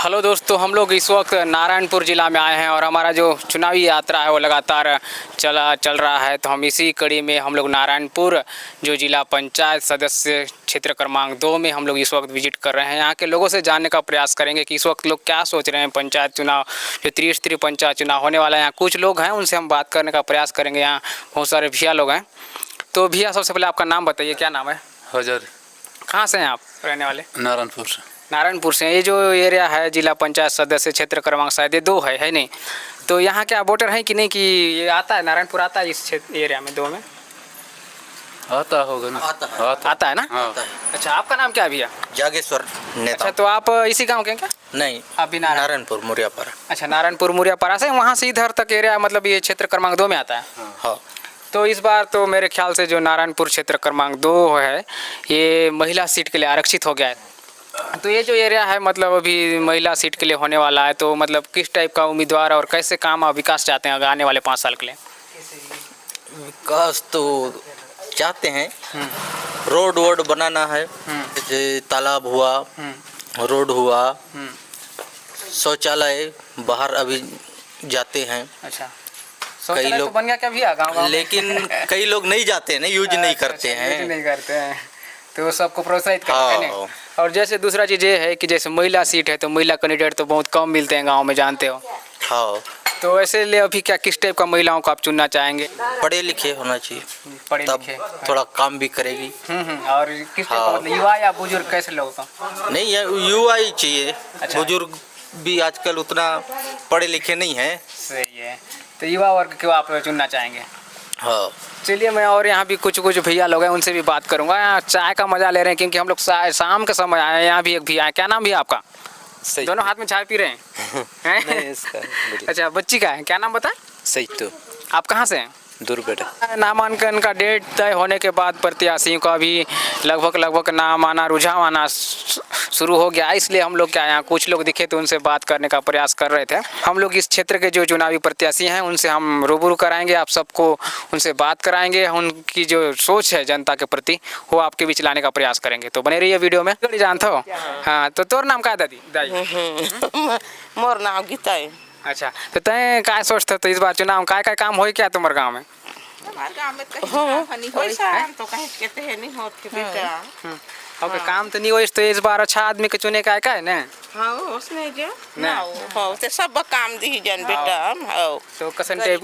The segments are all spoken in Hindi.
हेलो दोस्तों, हम लोग इस वक्त नारायणपुर ज़िला में आए हैं और हमारा जो चुनावी यात्रा है वो लगातार चल रहा है। तो हम इसी कड़ी में हम लोग नारायणपुर जो ज़िला पंचायत सदस्य क्षेत्र क्रमांक 2 में हम लोग इस वक्त विजिट कर रहे हैं। यहाँ के लोगों से जानने का प्रयास करेंगे कि इस वक्त लोग क्या सोच रहे हैं। पंचायत चुनाव जो त्रिस्तरीय पंचायत चुनाव होने वाला है, यहाँ कुछ लोग हैं, उनसे हम बात करने का प्रयास करेंगे। यहाँ बहुत सारे भैया लोग हैं। तो भैया, सबसे पहले आपका नाम बताइए, क्या नाम है? हजर। कहाँ से हैं आप रहने वाले? नारायणपुर से। नारायणपुर से। ये जो एरिया है जिला पंचायत सदस्य क्षेत्र क्रमांक शायद ये 2 है नहीं? तो यहाँ क्या वोटर हैं कि नहीं, कि ये आता है, नारायणपुर आता है इस क्षेत्र एरिया में 2 में? आता होगा ना? आता है ना? हाँ। अच्छा, आपका नाम क्या है भैया? जागेश्वर नेता। अच्छा, तो आप इसी गांव के हैं क्या? नहीं, आप भी नारायणपुर मुरियापारा। अच्छा, नारायणपुर मुरियापारा से वहाँ से इधर तक एरिया, मतलब ये क्षेत्र क्रमांक 2 में आता है? हाँ। तो इस बार तो मेरे ख्याल से जो नारायणपुर क्षेत्र क्रमांक 2 है ये महिला सीट के लिए आरक्षित हो गया है। तो ये जो एरिया है, मतलब अभी महिला सीट के लिए होने वाला है, तो मतलब किस टाइप का उम्मीदवार और कैसे काम और विकास चाहते हैं आने वाले 5 साल के लिए? विकास तो चाहते हैं, रोड वोड बनाना है, जैसे तालाब हुआ, रोड हुआ, शौचालय बाहर अभी जाते हैं। अच्छा, कई लोग तो बन गया क्या भैया गाँव? लेकिन कई लोग नहीं जाते हैं ना, यूज नहीं करते हैं। नहीं करते हैं, तो सबको प्रोत्साहित करते हैं। और जैसे दूसरा चीज़ ये है कि जैसे महिला सीट है तो महिला कैंडिडेट तो बहुत कम मिलते हैं गांव में, जानते हो। हाँ। तो ऐसे लिए अभी क्या किस टाइप का महिलाओं को आप चुनना चाहेंगे? पढ़े लिखे होना चाहिए, पढ़े तब लिखे, थोड़ा काम भी करेगी। और किस टाइप का, मतलब युवा या बुजुर्ग, कैसे लोगों का? नहीं, युवा ही चाहिए। अच्छा। बुजुर्ग भी आजकल उतना पढ़े लिखे नहीं है। सही है, तो युवा वर्ग को आप चुनना चाहेंगे? हाँ। चलिए, मैं और यहाँ भी कुछ भैया लोग हैं, उनसे भी बात करूँगा। यहाँ चाय का मज़ा ले रहे हैं क्योंकि हम लोग शाम के समय आए हैं। यहाँ भी एक भैया है, क्या नाम भैया आपका? सही। दोनों हाथ में चाय पी रहे हैं? हैं? अच्छा, बच्ची का है, क्या नाम बताएं? सही। तो आप कहाँ से हैं? दूर बेटा। नामांकन का डेट तय होने के बाद प्रत्याशियों का भी लगभग नाम आना, रुझान आना शुरू हो गया। इसलिए हम लोग क्या, यहाँ कुछ लोग दिखे तो उनसे बात करने का प्रयास कर रहे थे। हम लोग इस क्षेत्र के जो चुनावी प्रत्याशी हैं उनसे हम रूबरू कराएंगे, आप सबको उनसे बात कराएंगे, उनकी जो सोच है जनता के प्रति वो आपके बीच लाने का प्रयास करेंगे। तो बने रहिए वीडियो में। जानते हो? हाँ, तो तोर नाम क्या है दादी? मोर नाम गीता है। अच्छा, तो तय क्या सोचते तो इस बार चुनाव काय काम हो क्या तुम्हारे गाँव में? तो कहीं कहते हैं नहीं होत के बेटा। ओके, काम तो नहीं हो, तो इस बार अच्छा आदमी के चुने का है ना? हाँ, उसने जो ना हो ते सब काम दी जन बेटा। हाँ, तो कसन टाइप।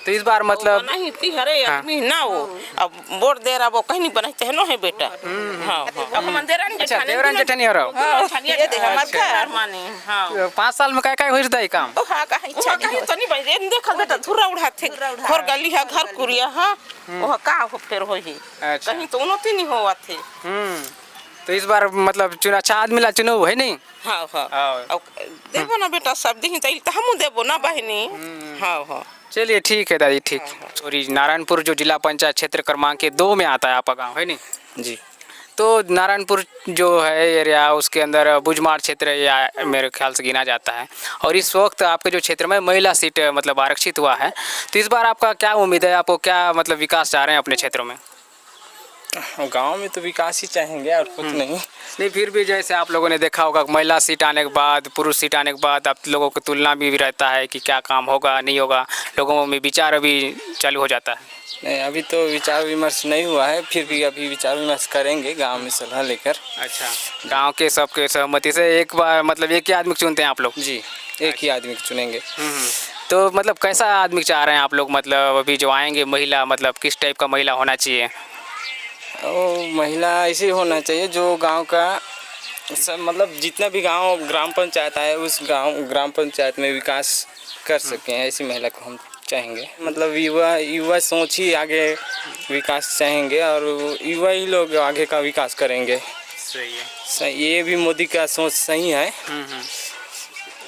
तो इस बार मतलब नहीं ती हरे आदमी ना हो, अब वोट दे रहा वो कहीं नहीं बनाते है नो है बेटा। हाँ, अब हम देवरान अच्छा, देवरान जेठानी हो रहा। हाँ, ये दे हमार घर माने। हाँ, 5 साल में काय हो जाता है काम? ओ हाँ, कहीं तो नहीं भाई, रेन देखल बेटा धुरा उड़ाते घर गली है, घर कुरिया। हाँ, वो का हो फिर हो ही कहीं तो उन्नति नहीं हुआ थे। तो इस बार मतलब अच्छा आदमी ला चुनाव है नहीं? हाँ हाँ, देवो ना बेटा, सब दी तो हम देवो ना बहनी। हाँ हाँ, चलिए ठीक है दादी, ठीक। सॉरी, नारायणपुर जो जिला पंचायत क्षेत्र क्रमांक 2 में आता है आपका गाँव, है नहीं जी? तो नारायणपुर जो है एरिया, उसके अंदर बुझमाड़ क्षेत्र या मेरे ख्याल से गिना जाता है। और इस वक्त आपके जो क्षेत्र में महिला सीट मतलब आरक्षित हुआ है, तो इस बार आपका क्या उम्मीद है? आपको क्या मतलब विकास चाह रहे हैं अपने क्षेत्रों में? गांव में तो विकास ही चाहेंगे और कुछ नहीं। फिर भी जैसे आप लोगों ने देखा होगा, महिला सीट आने के बाद, पुरुष सीट आने के बाद आप लोगों की तुलना भी रहता है कि क्या काम होगा नहीं होगा, लोगों में विचार अभी चालू हो जाता है। नहीं, अभी तो विचार विमर्श नहीं हुआ है, फिर भी अभी विचार विमर्श करेंगे गांव में सलाह लेकर। अच्छा, गांव के सबके सहमति से एक बार मतलब एक ही आदमी को चुनते हैं आप लोग? जी, एक ही आदमी को चुनेंगे। तो मतलब कैसा आदमी चाह रहे हैं आप लोग, मतलब अभी जो आएंगे महिला, मतलब किस टाइप का महिला होना चाहिए? वो महिला ऐसे होना चाहिए जो गांव का सब, मतलब जितना भी गांव ग्राम पंचायत है उस गांव ग्राम पंचायत में विकास कर सकें, ऐसी महिला को हम चाहेंगे। मतलब युवा सोच ही आगे विकास चाहेंगे और युवा ही लोग आगे का विकास करेंगे। सही है, सही, ये भी मोदी का सोच सही है।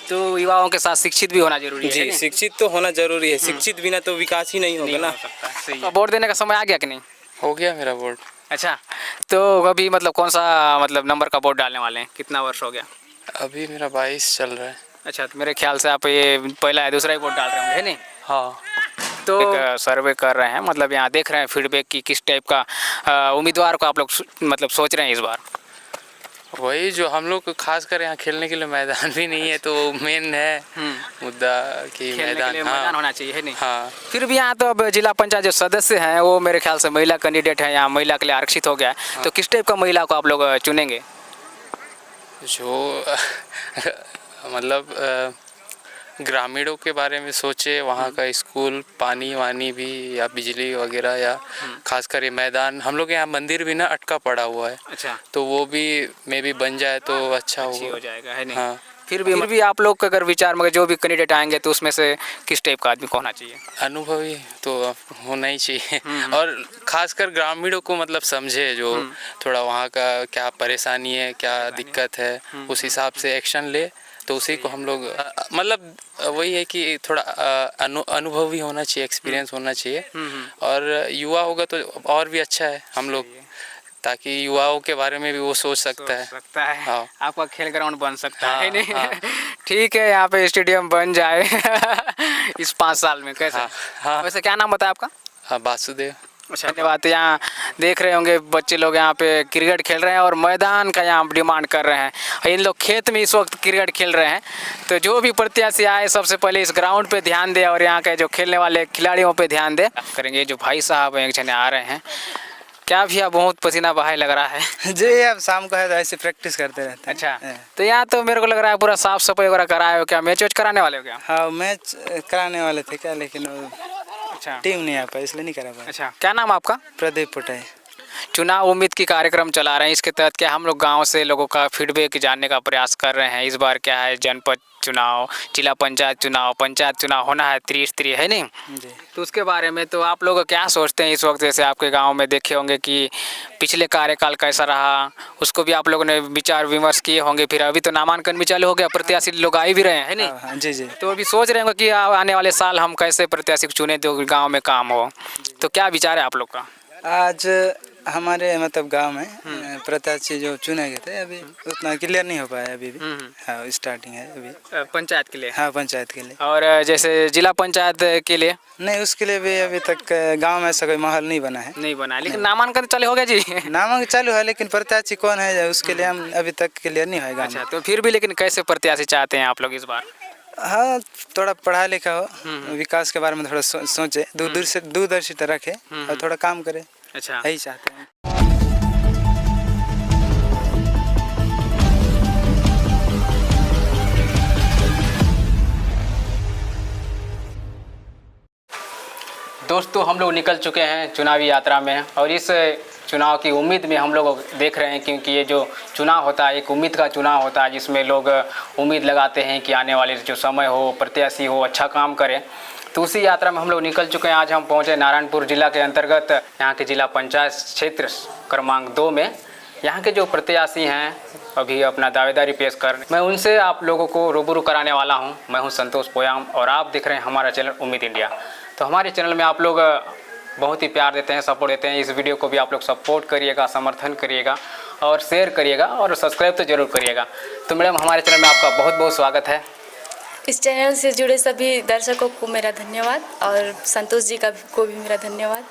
तो युवाओं के साथ शिक्षित भी होना जरूरी है। जी, शिक्षित तो होना जरूरी है, शिक्षित बिना तो विकास ही नहीं होगा ना। तो वोट देने का समय आ गया कि नहीं? हो गया मेरा वोट। अच्छा, तो अभी मतलब कौन सा मतलब नंबर का वोट डालने वाले हैं? कितना वर्ष हो गया? अभी मेरा 22 चल रहा है। अच्छा, तो मेरे ख्याल से आप ये पहला है दूसरा ही वोट डाल रहे होंगे, है नहीं? हाँ। तो एक सर्वे कर रहे हैं, मतलब यहाँ देख रहे हैं फीडबैक की किस टाइप का उम्मीदवार को आप लोग मतलब सोच रहे हैं इस बार? वही जो हम लोग को खास कर यहाँ खेलने के लिए मैदान भी नहीं है, तो मेन है मुद्दा कि खेलने के मैदान। लिए हाँ मैदान होना चाहिए, है नहीं? हाँ। फिर भी यहाँ तो अब जिला पंचायत जो सदस्य हैं वो मेरे ख्याल से महिला कैंडिडेट है, यहाँ महिला के लिए आरक्षित हो गया है। तो किस टाइप का महिला को आप लोग चुनेंगे? जो मतलब ग्रामीणों के बारे में सोचे, वहाँ का स्कूल, पानी वानी भी या बिजली वगैरह, या खासकर ये मैदान, हम लोग यहाँ मंदिर भी ना अटका पड़ा हुआ है, अच्छा, तो वो भी मे भी बन जाए तो अच्छा अच्छी हो होगा। जाएगा, है नहीं? हाँ। फिर भी आप लोग का अगर विचार में जो भी कैंडिडेट आएंगे तो उसमें से किस टाइप का आदमी को होना चाहिए? अनुभवी तो होना ही चाहिए, और खासकर ग्रामीणों को मतलब समझे, जो थोड़ा वहाँ का क्या परेशानी है, क्या दिक्कत है, उस हिसाब से एक्शन ले, तो उसी को हम लोग मतलब वही है कि थोड़ा अनुभवी होना चाहिए, एक्सपीरियंस होना चाहिए, और युवा होगा तो और भी अच्छा है हम लोग, ताकि युवाओं के बारे में भी वो सोच सकता है। हाँ। आपका खेल ग्राउंड बन सकता है, हाँ, नहीं? हाँ। ठीक है, यहाँ पे स्टेडियम बन जाए इस 5 साल में, कैसे? हाँ, हाँ। वैसे क्या नाम बताया आपका? हाँ, वासुदेव। अच्छा, धन्यवाद। यहाँ देख रहे होंगे बच्चे लोग यहाँ पे क्रिकेट खेल रहे हैं और मैदान का यहाँ डिमांड कर रहे हैं। इन लोग खेत में इस वक्त क्रिकेट खेल रहे हैं, तो जो भी प्रत्याशी आए सबसे पहले इस ग्राउंड पे ध्यान दे और यहाँ के जो खेलने वाले खिलाड़ियों पे ध्यान दे करेंगे। जो भाई साहब एक जने आ रहे हैं, क्या भैया बहुत पसीना बहाए लग रहा है? जी, अब शाम को है तो ऐसे प्रैक्टिस करते रहते हैं। अच्छा, तो यहाँ तो मेरे को लग रहा है पूरा साफ सफाई वगैरह कराए हो क्या? मैच वैच कराने वाले हो क्या? हाँ, मैच कराने वाले थे क्या, लेकिन वो अच्छा, टीम नहीं आ पाई, इसलिए नहीं करा पाया। अच्छा, क्या नाम आपका? प्रदीप पुटाई। चुनाव उम्मीद की कार्यक्रम चला रहे हैं, इसके तहत क्या हम लोग गांव से लोगों का फीडबैक जानने का प्रयास कर रहे हैं। इस बार क्या है, जनपद चुनाव, जिला पंचायत चुनाव, पंचायत चुनाव होना है, त्रिस्तरीय, है नहीं? जी। तो उसके बारे में तो आप लोग क्या सोचते हैं इस वक्त? जैसे आपके गांव में देखे होंगे कि पिछले कार्यकाल कैसा रहा, उसको भी आप लोगों ने विचार विमर्श किए होंगे। फिर अभी तो नामांकन भी चालू हो गया, प्रत्याशी लोग आ भी रहे हैं, है नहीं? हाँ, जी जी। तो अभी सोच रहे होंगे कि आने वाले साल हम कैसे प्रत्याशी को चुने तो गाँव में काम हो। तो क्या विचार है आप लोग का? आज हमारे मतलब गांव में प्रत्याशी जो चुने गए थे, अभी उतना क्लियर नहीं हो पाया अभी भी। हाँ, स्टार्टिंग है अभी पंचायत के लिए? हाँ, पंचायत के लिए। और जैसे जिला पंचायत के लिए? नहीं, उसके लिए भी अभी तक गांव में ऐसा कोई माहौल नहीं बना है। नहीं बना, लेकिन नामांकन चालू हो गया जी? नामांकन चालू है, लेकिन प्रत्याशी कौन है उसके लिए हम अभी तक क्लियर नहीं है गाँव में। अच्छा, तो फिर भी लेकिन कैसे प्रत्याशी चाहते हैं आप लोग इस बार? हाँ, थोड़ा पढ़ा लिखा हो, विकास के बारे में थोड़ा सोचे, दूरदर्शिता रखे और थोड़ा काम करे, अच्छा, यही चाहते हैं। दोस्तों, हम लोग निकल चुके हैं चुनावी यात्रा में और इस चुनाव की उम्मीद में हम लोग देख रहे हैं, क्योंकि ये जो चुनाव होता है एक उम्मीद का चुनाव होता है, जिसमें लोग उम्मीद लगाते हैं कि आने वाले जो समय हो, प्रत्याशी हो, अच्छा काम करे। तो उसी यात्रा में हम लोग निकल चुके हैं। आज हम पहुंचे नारायणपुर जिला के अंतर्गत यहाँ के जिला पंचायत क्षेत्र क्रमांक 2 में। यहाँ के जो प्रत्याशी हैं अभी अपना दावेदारी पेश कर, मैं उनसे आप लोगों को रूबरू कराने वाला हूँ। मैं हूँ संतोष पोयाम और आप देख रहे हैं हमारा चैनल उम्मीद इंडिया। तो हमारे चैनल में आप लोग बहुत ही प्यार देते हैं, सपोर्ट देते हैं। इस वीडियो को भी आप लोग सपोर्ट करिएगा, समर्थन करिएगा और शेयर करिएगा और सब्सक्राइब तो ज़रूर करिएगा। तो मैडम, हमारे चैनल में आपका बहुत बहुत स्वागत है। इस चैनल से जुड़े सभी दर्शकों को मेरा धन्यवाद और संतोष जी को भी मेरा धन्यवाद।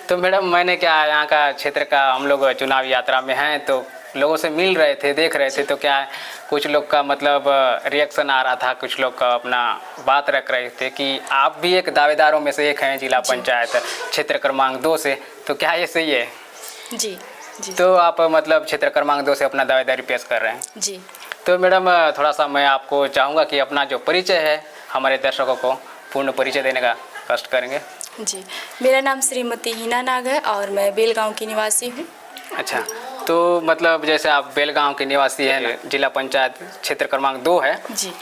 तो मैडम, मैंने क्या यहाँ का क्षेत्र का हम लोग चुनावी यात्रा में हैं, तो लोगों से मिल रहे थे, देख रहे थे, तो क्या कुछ लोग का मतलब रिएक्शन आ रहा था, कुछ लोग का अपना बात रख रहे थे कि आप भी एक दावेदारों में से एक हैं जिला पंचायत क्षेत्र क्रमांक 2 से। तो क्या ये सही है? जी जी। तो आप मतलब क्षेत्र क्रमांक 2 से अपना दावेदारी पेश कर रहे हैं? जी। तो मैडम, थोड़ा सा मैं आपको चाहूँगा कि अपना जो परिचय है हमारे दर्शकों को पूर्ण परिचय देने का कष्ट करेंगे। जी, मेरा नाम श्रीमती हिना नाग है और मैं बेलगांव की निवासी हूँ। अच्छा, तो मतलब जैसे आप बेलगांव के निवासी हैं, जिला पंचायत क्षेत्र क्रमांक 2 है जी।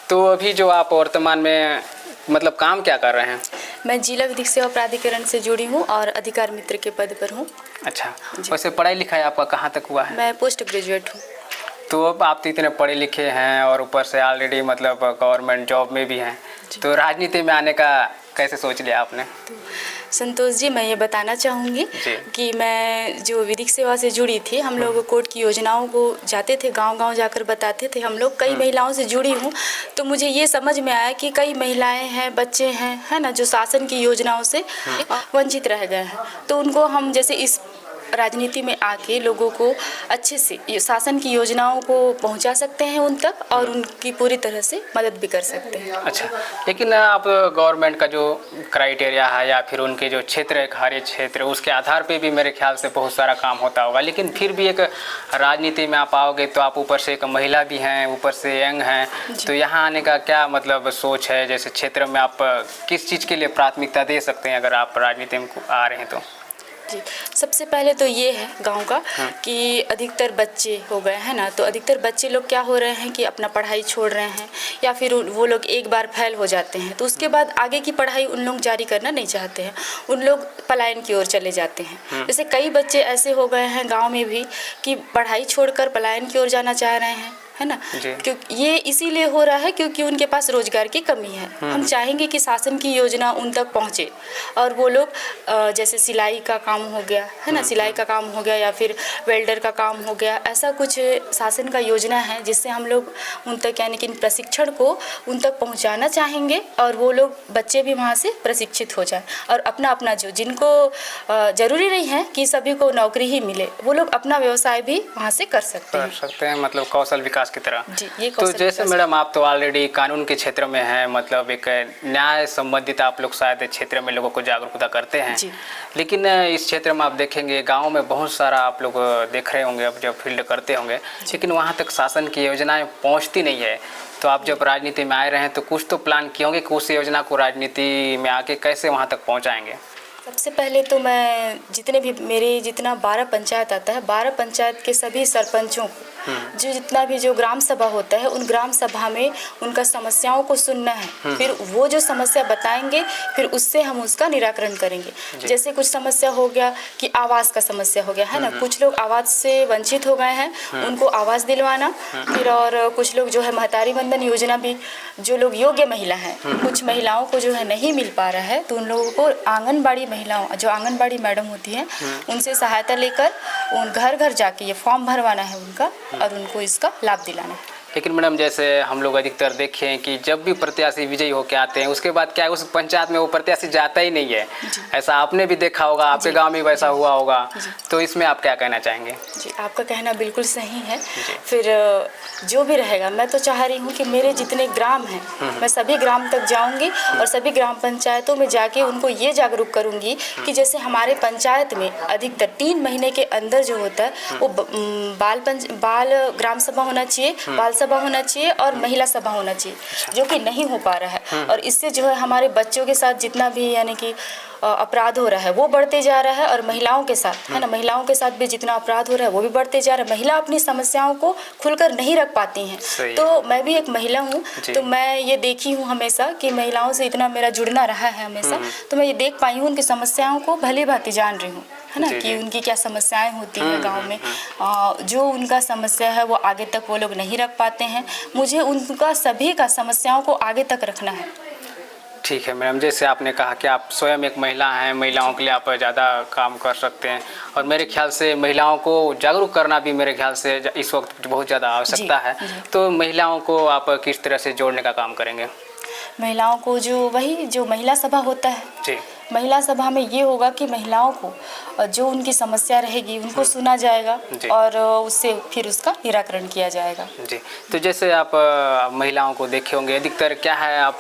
तो अभी जो आप वर्तमान में मतलब काम क्या कर रहे हैं? मैं जिला विधिक सेवा प्राधिकरण से जुड़ी हूँ और अधिकार मित्र के पद पर हूँ। अच्छा, वैसे पढ़ाई लिखाई आपका कहाँ तक हुआ है? मैं पोस्ट ग्रेजुएट हूँ। तो अब आप तो इतने पढ़े लिखे हैं और ऊपर से ऑलरेडी मतलब गवर्नमेंट जॉब में भी हैं, तो राजनीति में आने का कैसे सोच लिया आपने? तो संतोष जी, मैं ये बताना चाहूँगी कि मैं जो विधिक सेवा से जुड़ी थी, हम लोग कोर्ट की योजनाओं को जाते थे, गांव-गांव जाकर बताते थे। हम लोग कई महिलाओं से जुड़ी हूँ, तो मुझे ये समझ में आया कि कई महिलाएं हैं, बच्चे हैं, है ना, जो शासन की योजनाओं से वंचित रह गए हैं। तो उनको हम जैसे इस राजनीति में आके लोगों को अच्छे से ये शासन की योजनाओं को पहुंचा सकते हैं उन तक, और उनकी पूरी तरह से मदद भी कर सकते हैं। अच्छा, लेकिन आप गवर्नमेंट का जो क्राइटेरिया है या फिर उनके जो क्षेत्र है, कार्य क्षेत्र, उसके आधार पे भी मेरे ख्याल से बहुत सारा काम होता होगा, लेकिन फिर भी एक राजनीति में आप आओगे तो आप ऊपर से एक महिला भी हैं, ऊपर से यंग हैं, तो यहाँ आने का क्या मतलब सोच है? जैसे क्षेत्र में आप किस चीज़ के लिए प्राथमिकता दे सकते हैं अगर आप राजनीति में आ रहे हैं तो? जी, सबसे पहले तो ये है गांव का कि अधिकतर बच्चे हो गए हैं ना, तो अधिकतर बच्चे लोग क्या हो रहे हैं कि अपना पढ़ाई छोड़ रहे हैं, या फिर वो लोग एक बार फेल हो जाते हैं तो उसके बाद आगे की पढ़ाई उन लोग जारी करना नहीं चाहते हैं, उन लोग पलायन की ओर चले जाते हैं। जैसे कई बच्चे ऐसे हो गए हैं गाँव में भी कि पढ़ाई छोड़कर पलायन की ओर जाना चाह रहे हैं, है ना, क्योंकि ये इसीलिए हो रहा है क्योंकि उनके पास रोजगार की कमी है। हम चाहेंगे कि शासन की योजना उन तक पहुंचे और वो लोग जैसे सिलाई का काम हो गया, है ना, सिलाई का काम हो गया या फिर वेल्डर का काम हो गया, ऐसा कुछ शासन का योजना है जिससे हम लोग उन तक यानी कि प्रशिक्षण को उन तक पहुंचाना चाहेंगे और वो लोग बच्चे भी वहाँ से प्रशिक्षित हो जाए और अपना अपना जो जिनको ज़रूरी नहीं है कि सभी को नौकरी ही मिले, वो लोग अपना व्यवसाय भी वहाँ से कर सकते हैं, मतलब कौशल विकास की तरह। जी, ये तो जैसे मैडम आप तो ऑलरेडी कानून के क्षेत्र में हैं, मतलब एक न्याय संबंधित आप लोग शायद क्षेत्र में लोगों को जागरूकता करते हैं, लेकिन इस क्षेत्र में आप देखेंगे गांव में बहुत सारा आप लोग देख रहे होंगे अब जब फील्ड करते होंगे, लेकिन वहां तक शासन की योजनाएं पहुंचती नहीं है। तो आप जब राजनीति में आए रहे हैं तो कुछ तो प्लान किए होंगे कि उस योजना को राजनीति में आके कैसे वहाँ तक पहुँचाएँगे? सबसे पहले तो मैं जितने भी मेरे जितना 12 पंचायत आता है, 12 पंचायत के सभी सरपंचों को जो जितना भी जो ग्राम सभा होता है उन ग्राम सभा में उनका समस्याओं को सुनना है, फिर वो जो समस्या बताएंगे फिर उससे हम उसका निराकरण करेंगे। जैसे कुछ समस्या हो गया कि आवास का समस्या हो गया, है ना, कुछ लोग आवास से वंचित हो गए हैं, उनको आवास दिलवाना, फिर और कुछ लोग जो है महतारी बंधन योजना भी, जो लोग योग्य महिला हैं, कुछ महिलाओं को जो है नहीं मिल पा रहा है तो उन लोगों को आंगनबाड़ी महिलाओं जो आंगनबाड़ी मैडम होती हैं उनसे सहायता लेकर उन घर घर जाके ये फॉर्म भरवाना है उनका और उनको इसका लाभ दिलाना है। लेकिन मैडम जैसे हम लोग अधिकतर देखे हैं कि जब भी प्रत्याशी विजयी होकर आते हैं उसके बाद क्या है उस पंचायत में वो प्रत्याशी जाता ही नहीं है, ऐसा आपने भी देखा होगा, आपके गांव में वैसा हुआ होगा, तो इसमें आप क्या कहना चाहेंगे? जी, आपका कहना बिल्कुल सही है। फिर जो भी रहेगा, मैं तो चाह रही हूँ कि मेरे जितने ग्राम हैं मैं सभी ग्राम तक जाऊँगी और सभी ग्राम पंचायतों में जाके उनको ये जागरूक करूँगी कि जैसे हमारे पंचायत में अधिकतर 3 महीने के अंदर जो होता है वो बाल ग्राम सभा होना चाहिए, बाल सभा होना चाहिए और महिला सभा होना चाहिए, जो कि नहीं हो पा रहा है। और इससे जो है हमारे बच्चों के साथ जितना भी यानी कि अपराध हो रहा है वो बढ़ते जा रहा है और महिलाओं के साथ, है ना, महिलाओं के साथ भी जितना अपराध हो रहा है वो भी बढ़ते जा रहा है। महिला अपनी समस्याओं को खुलकर नहीं रख पाती हैं। तो मैं भी एक महिला हूँ, तो मैं ये देखी हूँ हमेशा कि महिलाओं से इतना मेरा जुड़ना रहा है हमेशा, तो मैं ये देख पाई हूँ उनकी समस्याओं को भली भांति जान रही हूँ, है ना, कि उनकी क्या समस्याएं होती हैं गांव में, जो उनका समस्या है वो आगे तक वो लोग नहीं रख पाते हैं। मुझे उनका सभी का समस्याओं को आगे तक रखना है। ठीक है मैडम, जैसे आपने कहा कि आप स्वयं एक महिला हैं, महिलाओं के लिए आप ज़्यादा काम कर सकते हैं और मेरे ख्याल से महिलाओं को जागरूक करना भी मेरे ख्याल से इस वक्त बहुत ज़्यादा आवश्यकता है। तो महिलाओं को आप किस तरह से जोड़ने का काम करेंगे? महिलाओं को जो महिला सभा होता है जी, महिला सभा में ये होगा कि महिलाओं को जो उनकी समस्या रहेगी उनको सुना जाएगा और उससे फिर उसका निराकरण किया जाएगा। जी, तो जैसे आप महिलाओं को देखे होंगे अधिकतर क्या है, आप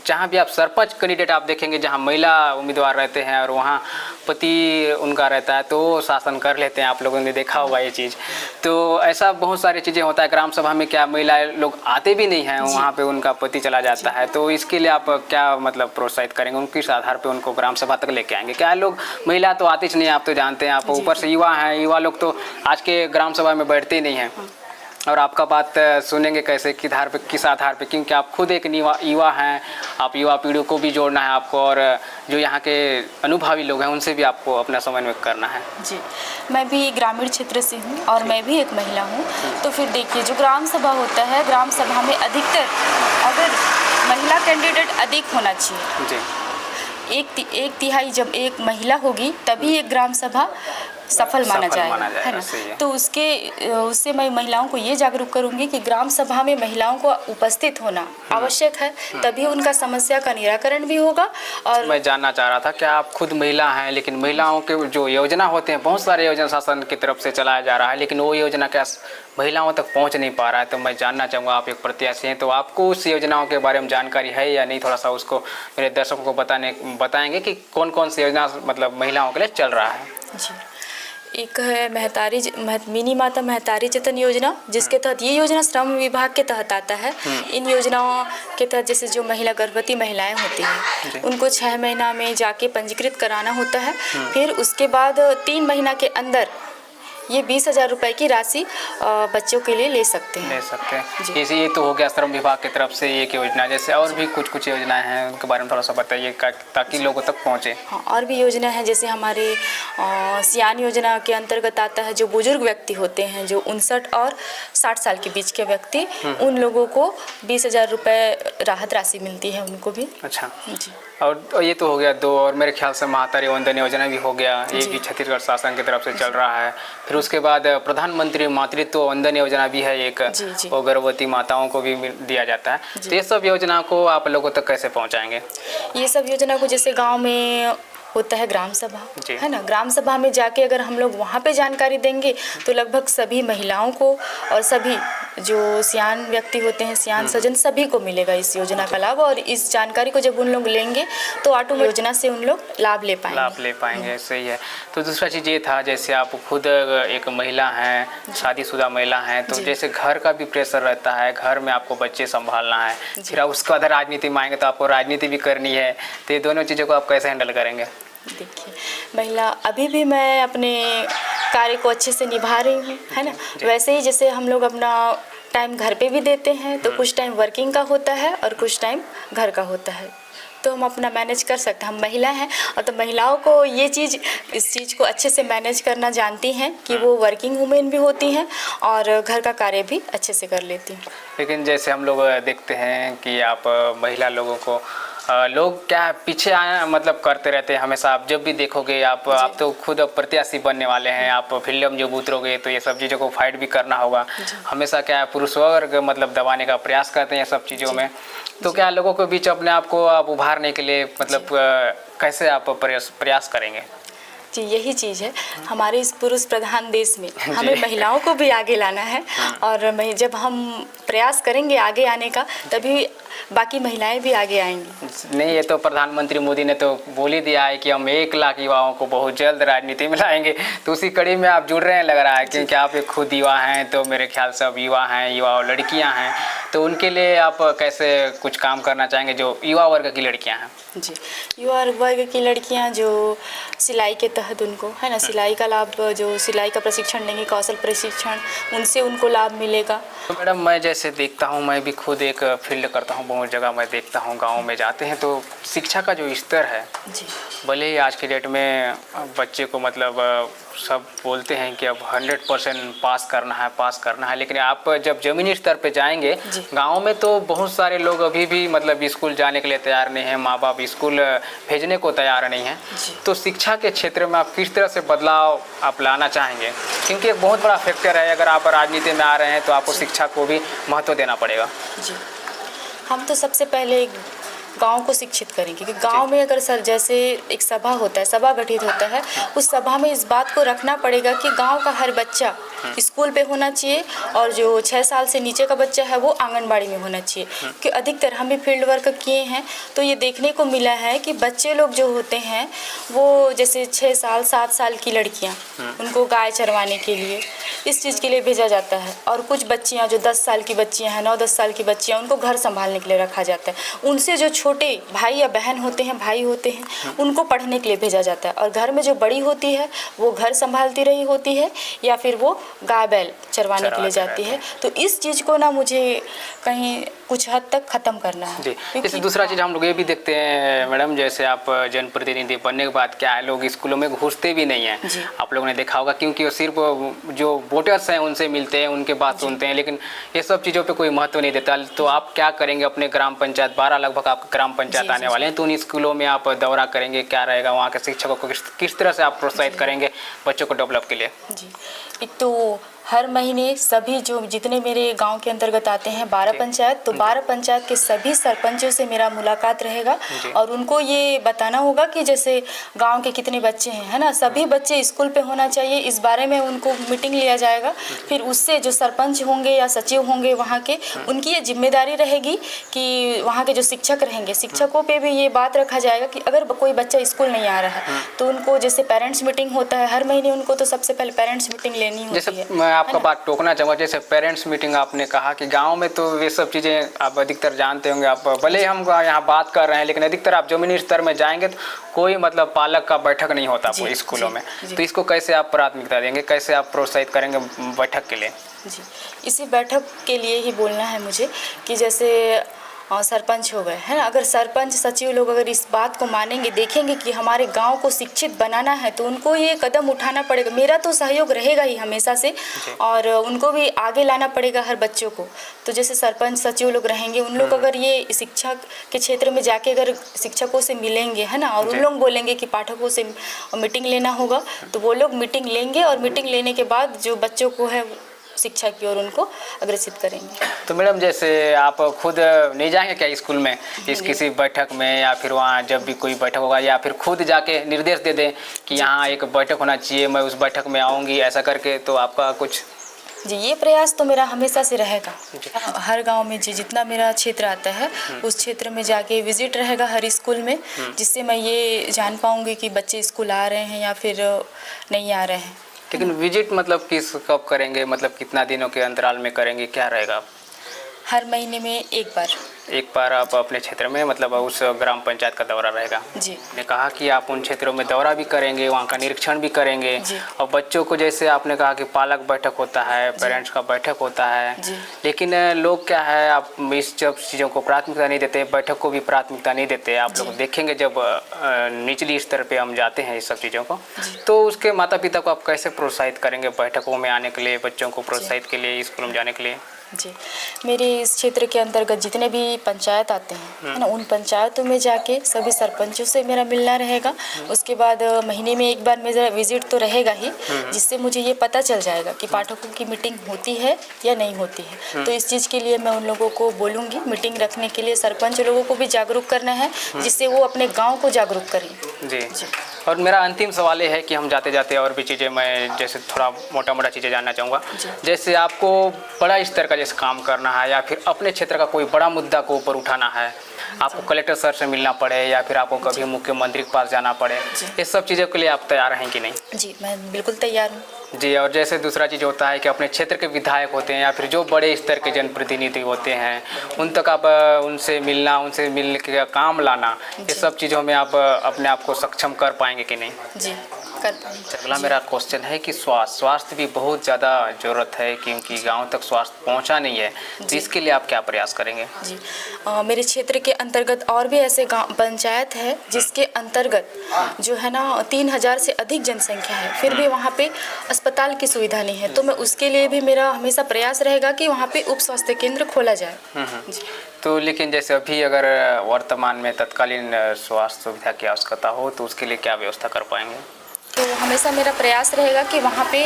जहाँ भी आप सरपंच कैंडिडेट आप देखेंगे जहाँ महिला उम्मीदवार रहते हैं और वहाँ पति उनका रहता है तो वो शासन कर लेते हैं, आप लोगों ने देखा होगा ये चीज़। तो ऐसा बहुत सारी चीज़ें होता है ग्राम सभा में, क्या महिला लोग आते भी नहीं हैं, वहाँ पे उनका पति चला जाता है, तो इसके लिए आप क्या मतलब प्रोत्साहित करेंगे, उनकिस आधार पे उनको ग्राम सभा तक लेके आएंगे? क्या लोग महिला तो आती नहीं, आप तो जानते हैं, आप ऊपर से युवा हैं, युवा लोग तो आज के ग्राम सभा में बैठते ही नहीं हैं और आपका बात सुनेंगे कैसे, किस आधार पे, क्योंकि आप खुद एक युवा हैं, आप युवा पीढ़ी को भी जोड़ना है आपको और जो यहाँ के अनुभवी लोग हैं उनसे भी आपको अपना समन्वय करना है। जी, मैं भी ग्रामीण क्षेत्र से हूँ और मैं भी एक महिला हूँ, तो फिर देखिए जो ग्राम सभा होता है, ग्राम सभा में अधिकतर अगर महिला कैंडिडेट अधिक होना चाहिए जी, एक तिहाई जब एक महिला होगी तभी एक ग्राम सभा सफल माना सफल माना जाएगा, है जाएगा, ना। सही है। तो उससे मैं महिलाओं को ये जागरूक करूंगी कि ग्राम सभा में महिलाओं को उपस्थित होना आवश्यक है, तभी उनका समस्या का निराकरण भी होगा। और मैं जानना चाह रहा था कि आप खुद महिला हैं, लेकिन महिलाओं के जो योजना होते हैं, बहुत सारे योजना शासन की तरफ से चलाया जा रहा है, लेकिन वो योजना क्या महिलाओं तक पहुंच नहीं पा रहा है। तो मैं जानना चाहूँगा, आप एक प्रत्याशी हैं, तो आपको उस योजनाओं के बारे में जानकारी है या नहीं, थोड़ा सा उसको मेरे दर्शकों को बताएंगे कि कौन कौन सी योजना मतलब महिलाओं के लिए चल रहा है। जी, एक है मिनी माता महतारी जतन योजना, जिसके तहत ये योजना श्रम विभाग के तहत आता है। इन योजनाओं के तहत जैसे जो गर्भवती महिलाएं होती हैं, उनको 6 महीना में जाके पंजीकृत कराना होता है। फिर उसके बाद 3 महीना के अंदर ये 20,000 रुपए की राशि बच्चों के लिए ले सकते हैं। जैसे ये तो हो गया श्रम विभाग की तरफ से एक योजना, जैसे और भी कुछ योजनाएं हैं, उनके बारे में थोड़ा सा बताइए ताकि लोगों तक पहुंचे। हाँ, और भी योजना है, जैसे हमारे सियान योजना के अंतर्गत आता है। जो बुजुर्ग व्यक्ति होते हैं, जो 59 और 60 साल के बीच के व्यक्ति, उन लोगों को 20,000 रुपये राहत राशि मिलती है उनको भी। अच्छा जी, और ये तो हो गया 2, और मेरे ख्याल से महतारी वंदन योजना भी हो गया, ये भी छत्तीसगढ़ शासन की तरफ से चल रहा है। फिर उसके बाद प्रधानमंत्री मातृत्व वंदन योजना भी है एक, वो गर्भवती माताओं को भी दिया जाता है। तो ये सब योजना को आप लोगों तक कैसे पहुंचाएंगे? ये सब योजना को जैसे गांव में होता है ग्राम सभा, है ना, ग्राम सभा में जाके अगर हम लोग वहाँ पे जानकारी देंगे तो लगभग सभी महिलाओं को और सभी जो सियान व्यक्ति होते हैं, सियान सजन, सभी को मिलेगा इस योजना का लाभ। और इस जानकारी को जब उन लोग लेंगे तो ऑटोमेटिक योजना से उन लोग लाभ ले पाएंगे। सही है। तो दूसरा चीज़ ये था, जैसे आप खुद एक महिला हैं, शादीशुदा महिला हैं, तो जैसे घर का भी प्रेशर रहता है, घर में आपको बच्चे संभालना है, फिर उसके बाद राजनीति में आएंगे तो आपको राजनीति भी करनी है, तो ये दोनों चीज़ों को आप कैसे हैंडल करेंगे? देखिए, महिला अभी भी मैं अपने कार्य को अच्छे से निभा रही हूँ, है ना। वैसे ही जैसे हम लोग अपना टाइम घर पे भी देते हैं, तो कुछ टाइम वर्किंग का होता है और कुछ टाइम घर का होता है, तो हम अपना मैनेज कर सकते हैं। हम महिला हैं और तो महिलाओं को इस चीज़ को अच्छे से मैनेज करना जानती हैं कि वो वर्किंग वुमेन भी होती हैं और घर का कार्य भी अच्छे से कर लेती हैं। लेकिन जैसे हम लोग देखते हैं कि आप महिला लोगों को लोग क्या पीछे मतलब करते रहते हैं हमेशा। आप जब भी देखोगे, आप तो खुद प्रत्याशी बनने वाले हैं, आप फील्ड में जब उतरोगे तो ये सब चीज़ों को फाइट भी करना होगा। हमेशा क्या पुरुष वर्ग मतलब दबाने का प्रयास करते हैं सब चीज़ों में, तो क्या लोगों के बीच अपने आप को आप उभारने के लिए मतलब कैसे आप प्रयास करेंगे? जी, यही चीज़ है हमारे इस पुरुष प्रधान देश में, हमें महिलाओं को भी आगे लाना है। और जब हम प्रयास करेंगे आगे आने का, तभी बाकी महिलाएं भी आगे आएंगी। नहीं, ये तो प्रधानमंत्री मोदी ने तो बोल ही दिया है कि हम 1 लाख युवाओं को बहुत जल्द राजनीति में लाएंगे, तो उसी कड़ी में आप जुड़ रहे हैं लग रहा है, क्योंकि आप एक खुद युवा हैं, तो मेरे ख्याल से अब युवा हैं, युवा और लड़कियां हैं, तो उनके लिए आप कैसे कुछ काम करना चाहेंगे जो युवा वर्ग की लड़कियां हैं? जी, युवा वर्ग की लड़कियां जो सिलाई के तहत उनको, है ना, सिलाई का लाभ, जो सिलाई का प्रशिक्षण लेंगे, कौशल प्रशिक्षण, उनसे उनको लाभ मिलेगा। तो मैडम, मैं जैसे देखता हूँ, मैं भी खुद एक फील्ड करता हूँ, बहुत जगह मैं देखता हूँ, गाँव में जाते हैं तो शिक्षा का जो स्तर है, जी, भले ही आज के डेट में बच्चे को मतलब सब बोलते हैं कि अब 100% पास करना है, लेकिन आप जब ज़मीनी स्तर पे जाएंगे गांव में तो बहुत सारे लोग अभी भी मतलब स्कूल जाने के लिए तैयार नहीं हैं, माँ बाप स्कूल भेजने को तैयार नहीं हैं। तो शिक्षा के क्षेत्र में आप किस तरह से बदलाव आप लाना चाहेंगे? क्योंकि एक बहुत बड़ा फैक्टर है, अगर आप राजनीति में आ रहे हैं तो आपको शिक्षा को भी महत्व देना पड़ेगा। जी, हम तो सबसे पहले गांव को शिक्षित करेंगे कि गांव में अगर सर जैसे एक सभा होता है, सभा गठित होता है, उस सभा में इस बात को रखना पड़ेगा कि गांव का हर बच्चा स्कूल पे होना चाहिए और जो 6 साल से नीचे का बच्चा है वो आंगनबाड़ी में होना चाहिए। कि अधिकतर हम भी फील्ड वर्क किए हैं तो ये देखने को मिला है कि बच्चे लोग जो होते हैं वो जैसे 6 साल 7 साल की लड़कियाँ, उनको गाय चरवाने के लिए इस चीज़ के लिए भेजा जाता है, और कुछ बच्चियाँ जो 10 साल की बच्चियाँ हैं, 9-10 साल की बच्चियाँ, उनको घर संभालने के लिए रखा जाता है। उनसे जो छोटे भाई या बहन होते हैं, भाई होते हैं, उनको पढ़ने के लिए भेजा जाता है, और घर में जो बड़ी होती है वो घर संभालती रही होती है या फिर वो गाय बैल चरवाने के लिए जाती है। तो इस चीज़ को ना मुझे कहीं कुछ हद तक ख़त्म करना है। जी, जैसे दूसरा चीज़ हम लोग ये भी देखते हैं मैडम, जैसे आप जनप्रतिनिधि बनने के बाद क्या है, लोग स्कूलों में घुसते भी नहीं हैं। आप लोगों ने देखा होगा, क्योंकि वो सिर्फ जो वोटर्स हैं उनसे मिलते हैं, उनके बात सुनते हैं, लेकिन ये सब चीज़ों पे कोई महत्व नहीं देता। तो आप क्या करेंगे अपने ग्राम पंचायत 12 लगभग आपका ग्राम पंचायत जी, आने जी, वाले हैं, तो उन स्कूलों में आप दौरा करेंगे, क्या रहेगा वहाँ के शिक्षकों को किस तरह से आप प्रोत्साहित करेंगे बच्चों को डेवलप के लिए? जी, एक तो हर महीने सभी जो जितने मेरे गांव के अंतर्गत आते हैं 12 पंचायत, तो 12 पंचायत के सभी सरपंचों से मेरा मुलाकात रहेगा और उनको ये बताना होगा कि जैसे गांव के कितने बच्चे हैं, है ना, सभी बच्चे स्कूल पे होना चाहिए, इस बारे में उनको मीटिंग लिया जाएगा। फिर उससे जो सरपंच होंगे या सचिव होंगे वहाँ के, उनकी ये जिम्मेदारी रहेगी कि वहाँ के जो शिक्षक रहेंगे, शिक्षकों पे भी ये बात रखा जाएगा कि अगर कोई बच्चा स्कूल नहीं आ रहा है तो उनको, जैसे पेरेंट्स मीटिंग होता है हर महीने, उनको तो सबसे पहले पेरेंट्स मीटिंग लेनी होती है। मैं आपका बात टोकना चाहूँगा, जैसे पेरेंट्स मीटिंग आपने कहा कि गांव में तो ये सब चीज़ें आप अधिकतर जानते होंगे, आप भले हम यहाँ बात कर रहे हैं लेकिन अधिकतर आप जमीनी स्तर में जाएंगे तो कोई मतलब पालक का बैठक नहीं होता पूरे स्कूलों में, तो इसको कैसे आप प्राथमिकता देंगे, कैसे आप प्रोत्साहित करेंगे बैठक के लिए? जी, इसी बैठक के लिए ही बोलना है मुझे कि जैसे सरपंच हो गए, है ना, अगर सरपंच सचिव लोग अगर इस बात को मानेंगे, देखेंगे कि हमारे गांव को शिक्षित बनाना है, तो उनको ये कदम उठाना पड़ेगा। मेरा तो सहयोग रहेगा ही हमेशा से, और उनको भी आगे लाना पड़ेगा हर बच्चों को। तो जैसे सरपंच सचिव लोग रहेंगे, उन लोग अगर ये शिक्षा के क्षेत्र में जाके अगर शिक्षकों से मिलेंगे, है ना, और उन लोग बोलेंगे कि पाठकों से मीटिंग लेना होगा, तो वो लोग मीटिंग लेंगे और मीटिंग लेने के बाद जो बच्चों को है शिक्षा की ओर उनको अग्रसित करेंगे। तो मैडम, जैसे आप खुद नहीं जाएंगे क्या स्कूल में इस किसी बैठक में, या फिर वहाँ जब भी कोई बैठक होगा, या फिर खुद जाके निर्देश दे दें कि यहाँ एक बैठक होना चाहिए, मैं उस बैठक में आऊँगी, ऐसा करके, तो आपका कुछ? जी, ये प्रयास तो मेरा हमेशा से रहेगा। हर गांव में जितना मेरा क्षेत्र आता है उस क्षेत्र में जाके विजिट रहेगा हर स्कूल में, जिससे मैं ये जान पाऊँगी कि बच्चे स्कूल आ रहे हैं या फिर नहीं आ रहे हैं। लेकिन विजिट मतलब किस कब करेंगे, मतलब कितना दिनों के अंतराल में करेंगे, क्या रहेगा? हर महीने में एक बार आप अपने क्षेत्र में, मतलब उस ग्राम पंचायत का दौरा रहेगा। जी, ने कहा कि आप उन क्षेत्रों में दौरा भी करेंगे, वहाँ का निरीक्षण भी करेंगे, और बच्चों को, जैसे आपने कहा कि पालक बैठक होता है, पेरेंट्स का बैठक होता है, लेकिन लोग क्या है, आप इस सब चीज़ों को प्राथमिकता नहीं देते, बैठक को भी प्राथमिकता नहीं देते। आप लोग देखेंगे जब निचली स्तर पर हम जाते हैं इस सब चीज़ों को, तो उसके माता पिता को आप कैसे प्रोत्साहित करेंगे बैठकों में आने के लिए, बच्चों को प्रोत्साहित के लिए स्कूल में जाने के लिए? जी, मेरे इस क्षेत्र के अंतर्गत जितने भी पंचायत आते हैं, है ना, उन पंचायतों में जाके सभी सरपंचों से मेरा मिलना रहेगा। उसके बाद महीने में एक बार मेरा विजिट तो रहेगा ही, जिससे मुझे ये पता चल जाएगा कि पाठकों की मीटिंग होती है या नहीं होती है। तो इस चीज़ के लिए मैं उन लोगों को बोलूँगी मीटिंग रखने के लिए। सरपंच लोगों को भी जागरूक करना है, जिससे वो अपने गाँव को जागरूक करें। जी, और मेरा अंतिम सवाल ये है कि हम जाते जाते और भी चीज़ें, मैं जैसे थोड़ा मोटा चीज़ें जानना चाहूँगा। जैसे आपको बड़ा स्तर का जैसे काम करना है, या फिर अपने क्षेत्र का कोई बड़ा मुद्दा को ऊपर उठाना है, आपको कलेक्टर सर से मिलना पड़े, या फिर आपको कभी मुख्यमंत्री के पास जाना पड़े, ये सब चीज़ों के लिए आप तैयार हैं कि नहीं? जी, मैं बिल्कुल तैयार हूँ। जी, और जैसे दूसरा चीज़ होता है कि अपने क्षेत्र के विधायक होते हैं या फिर जो बड़े स्तर के जनप्रतिनिधि होते हैं, उन तक आप उनसे मिलना, उनसे मिलने के काम लाना, ये सब चीज़ों में आप अपने आप को सक्षम कर पाएंगे कि नहीं? जी, कर पाएंगे। अगला मेरा क्वेश्चन है कि स्वास्थ्य भी बहुत ज़्यादा ज़रूरत है, क्योंकि गांव तक स्वास्थ्य पहुंचा नहीं है, तो इसके लिए आप क्या प्रयास करेंगे? जी, मेरे क्षेत्र के अंतर्गत और भी ऐसे गाँव पंचायत है जिसके अंतर्गत जो है ना 3000 से अधिक जनसंख्या है, फिर भी वहाँ पे अस्पताल की सुविधा नहीं है। तो मैं उसके लिए भी मेरा हमेशा प्रयास रहेगा कि वहाँ पे उप स्वास्थ्य केंद्र खोला जाए। जी। तो लेकिन जैसे अभी अगर वर्तमान में तत्कालीन स्वास्थ्य सुविधा की आवश्यकता हो, तो उसके लिए क्या व्यवस्था कर पाएंगे? तो हमेशा मेरा प्रयास रहेगा कि वहाँ पे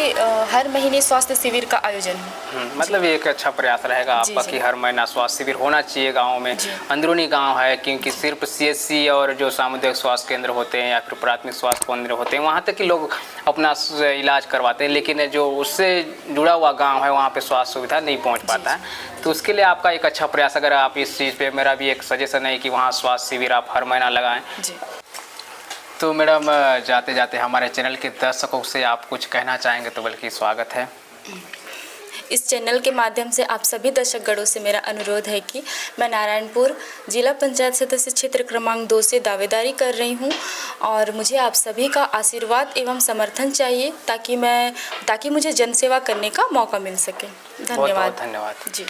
हर महीने स्वास्थ्य शिविर का आयोजन हो। मतलब ये एक अच्छा प्रयास रहेगा आपका कि हर महीना स्वास्थ्य शिविर होना चाहिए गाँव में। अंदरूनी गांव है, क्योंकि सिर्फ CHC और जो सामुदायिक स्वास्थ्य केंद्र होते हैं या फिर प्राथमिक स्वास्थ्य केंद्र होते हैं, वहाँ तक कि लोग अपना इलाज करवाते हैं, लेकिन जो उससे जुड़ा हुआ गाँव है वहाँ पर स्वास्थ्य सुविधा नहीं पहुँच पाता है। तो उसके लिए आपका एक अच्छा प्रयास, अगर आप इस चीज़ पर, मेरा भी एक सजेशन है कि वहाँ स्वास्थ्य शिविर आप हर महीना लगाएँ। तो मैडम, जाते जाते हमारे चैनल के दर्शकों से आप कुछ कहना चाहेंगे तो बल्कि स्वागत है। इस चैनल के माध्यम से आप सभी दर्शकगणों से मेरा अनुरोध है कि मैं नारायणपुर जिला पंचायत सदस्य क्षेत्र क्रमांक 2 से दावेदारी कर रही हूं, और मुझे आप सभी का आशीर्वाद एवं समर्थन चाहिए ताकि मुझे जनसेवा करने का मौका मिल सके। धन्यवाद। धन्यवाद जी।